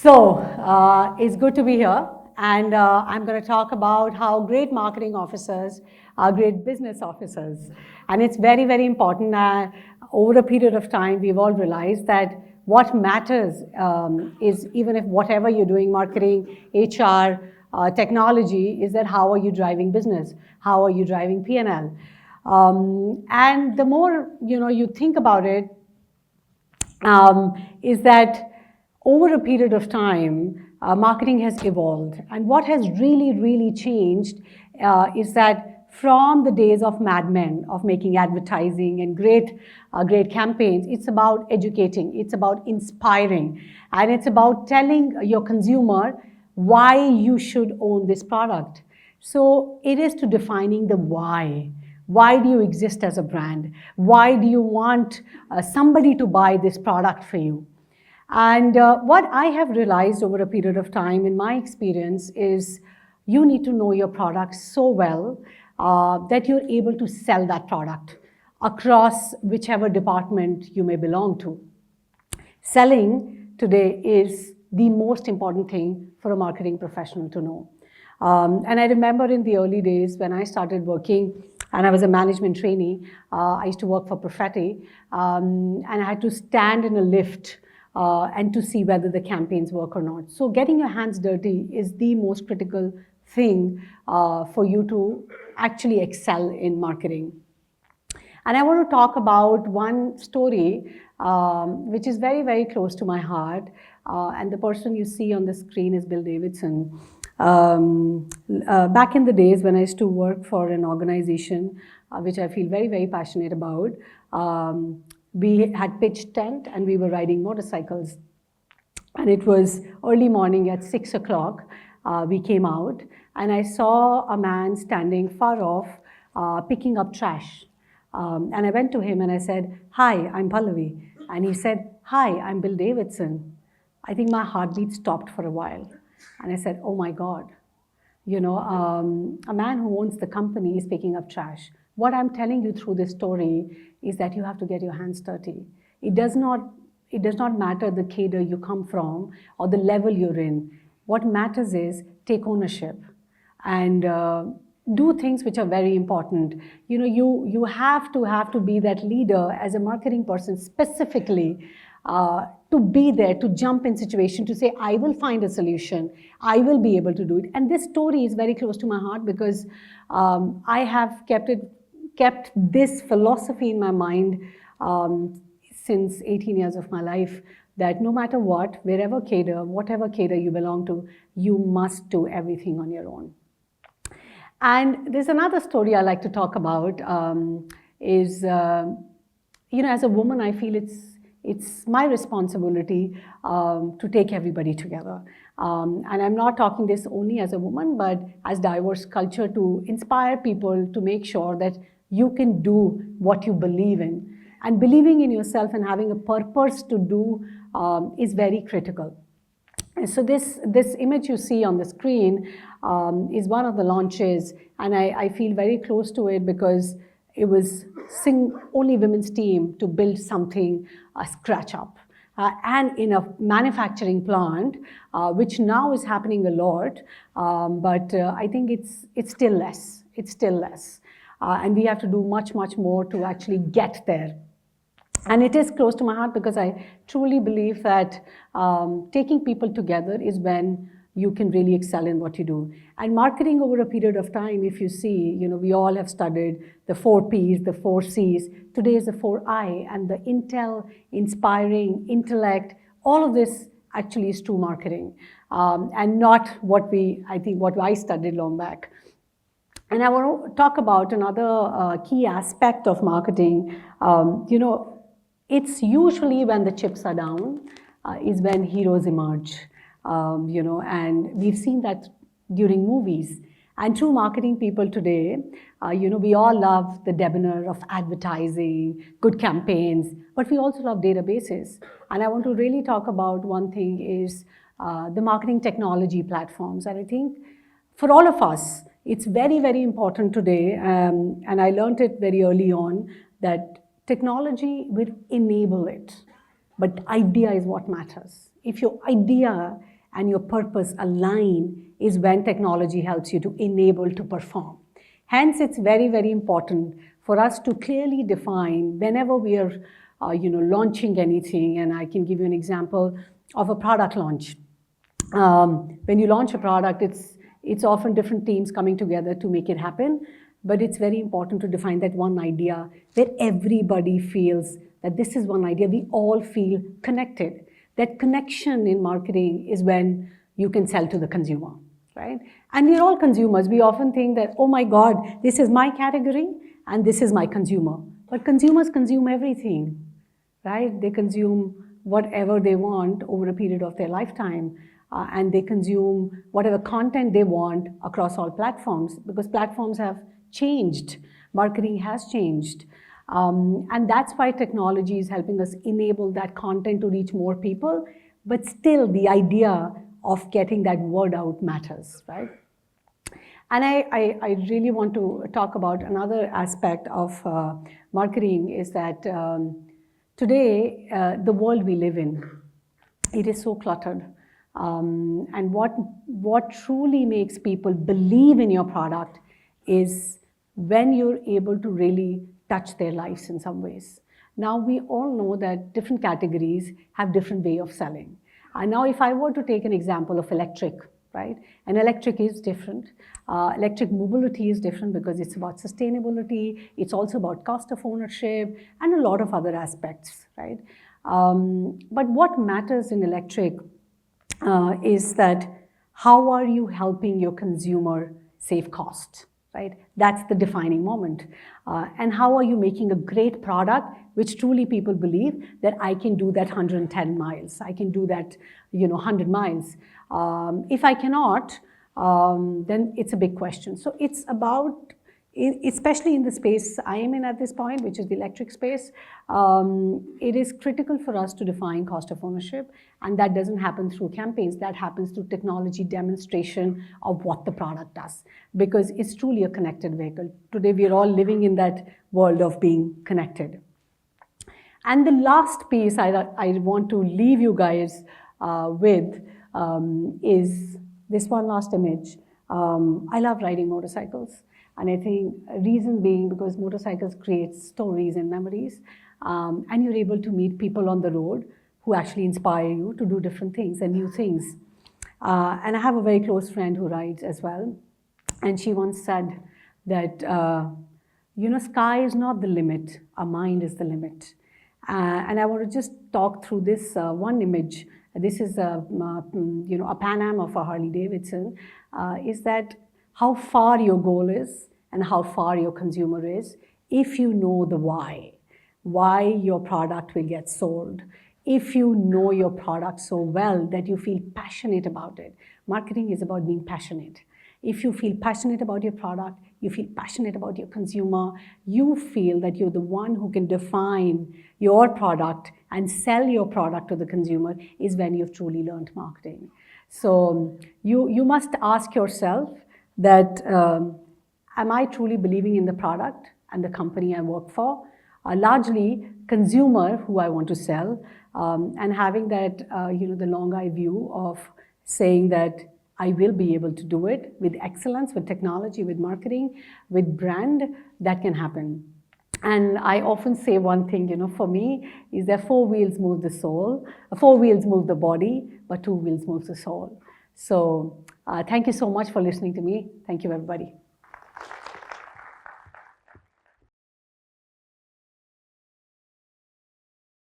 It's good to be here, and I'm going to talk about how great marketing officers are great business officers. And it's very, very important. Over a period of time, we've all realized that what matters is, even if whatever you're doing, marketing, HR, technology, is that how are you driving business? How are you driving P&L? And the more you think about it, is that over a period of time, marketing has evolved. And what has really, really changed is that from the days of Mad Men, of making advertising and great campaigns, it's about educating, it's about inspiring, and it's about telling your consumer why you should own this product. So it is to defining the why. Why do you exist as a brand? Why do you want somebody to buy this product for you? And what I have realized over a period of time in my experience is you need to know your product so well that you're able to sell that product across whichever department you may belong to. Selling today is the most important thing for a marketing professional to know. And I remember in the early days when I started working, and I was a management trainee, I used to work for Profetti, and I had to stand in a lift and to see whether the campaigns work or not. So getting your hands dirty is the most critical thing for you to actually excel in marketing. And I want to talk about one story which is very, very close to my heart. And the person you see on the screen is Bill Davidson. Back in the days when I used to work for an organization which I feel very, very passionate about, we had pitched tent and we were riding motorcycles. And it was early morning at 6 o'clock. We came out and I saw a man standing far off picking up trash. And I went to him and I said, "Hi, I'm Pallavi." And he said, "Hi, I'm Bill Davidson." I think my heartbeat stopped for a while. And I said, "Oh my God, a man who owns the company is picking up trash." What I'm telling you through this story is that you have to get your hands dirty. It does not matter the cadre you come from or the level you're in. What matters is take ownership and do things which are very important. You have to be that leader as a marketing person specifically, to be there, to jump in situation, to say, I will find a solution, I will be able to do it. And this story is very close to my heart because I have kept this philosophy in my mind since 18 years of my life, that no matter what, wherever cadre, whatever cadre you belong to, you must do everything on your own. And there's another story I like to talk about, as a woman, I feel it's my responsibility to take everybody together. And I'm not talking this only as a woman, but as diverse culture, to inspire people to make sure that you can do what you believe in. And believing in yourself and having a purpose to do is very critical. And so this image you see on the screen is one of the launches, and I feel very close to it because it was only women's team to build something scratch up. And in a manufacturing plant, which now is happening a lot, but I think it's still less. It's still less. And we have to do much, much more to actually get there. And it is close to my heart because I truly believe that taking people together is when you can really excel in what you do. And marketing over a period of time, if you see, we all have studied the 4 Ps, the 4 Cs. Today is the 4 I, and the intel, inspiring, intellect, all of this actually is true marketing, and not what I studied long back. And I want to talk about another key aspect of marketing. It's usually when the chips are down, is when heroes emerge. And we've seen that during movies. And true marketing people today, we all love the debonair of advertising, good campaigns, but we also love databases. And I want to really talk about one thing is the marketing technology platforms. And I think for all of us, it's very, very important today, and I learned it very early on, that technology will enable it, but idea is what matters. If your idea and your purpose align is when technology helps you to enable to perform. Hence, it's very, very important for us to clearly define whenever we are launching anything. And I can give you an example of a product launch. When you launch a product, it's often different teams coming together to make it happen. But it's very important to define that one idea where everybody feels that this is one idea. We all feel connected. That connection in marketing is when you can sell to the consumer, right? And we're all consumers. We often think that, oh my God, this is my category and this is my consumer. But consumers consume everything, right? They consume whatever they want over a period of their lifetime. And they consume whatever content they want across all platforms, because platforms have changed. Marketing has changed. And that's why technology is helping us enable that content to reach more people, but still the idea of getting that word out matters, right? And I really want to talk about another aspect of marketing is that today, the world we live in, it is so cluttered. And what truly makes people believe in your product is when you're able to really touch their lives in some ways. Now, we all know that different categories have different way of selling. And now, if I were to take an example of electric, right? And electric is different. Electric mobility is different because it's about sustainability. It's also about cost of ownership and a lot of other aspects, right? But what matters in electric is that how are you helping your consumer save cost, right? That's the defining moment. And how are you making a great product which truly people believe that I can do that 110 miles, I can do that 100 miles. If I cannot, then it's a big question. So it's about, especially in the space I am in at this point, which is the electric space, it is critical for us to define cost of ownership, and that doesn't happen through campaigns. That happens through technology demonstration of what the product does, because it's truly a connected vehicle. Today, we are all living in that world of being connected. And the last piece I want to leave you guys with is this one last image. I love riding motorcycles. And I think reason being because motorcycles create stories and memories, and you're able to meet people on the road who actually inspire you to do different things and new things. And I have a very close friend who rides as well, and she once said that, sky is not the limit, our mind is the limit. And I want to just talk through this one image. This is a Pan Am of a Harley Davidson, is that how far your goal is and how far your consumer is if you know the why your product will get sold. If you know your product so well that you feel passionate about it. Marketing is about being passionate. If you feel passionate about your product, you feel passionate about your consumer, you feel that you're the one who can define your product and sell your product to the consumer, is when you've truly learned marketing. So you must ask yourself that, am I truly believing in the product and the company I work for? Largely consumer who I want to sell, and having that, the long eye view of saying that I will be able to do it with excellence, with technology, with marketing, with brand, that can happen. And I often say one thing, for me, is that 4 wheels move the soul, 4 wheels move the body, but 2 wheels move the soul. So thank you so much for listening to me. Thank you, everybody.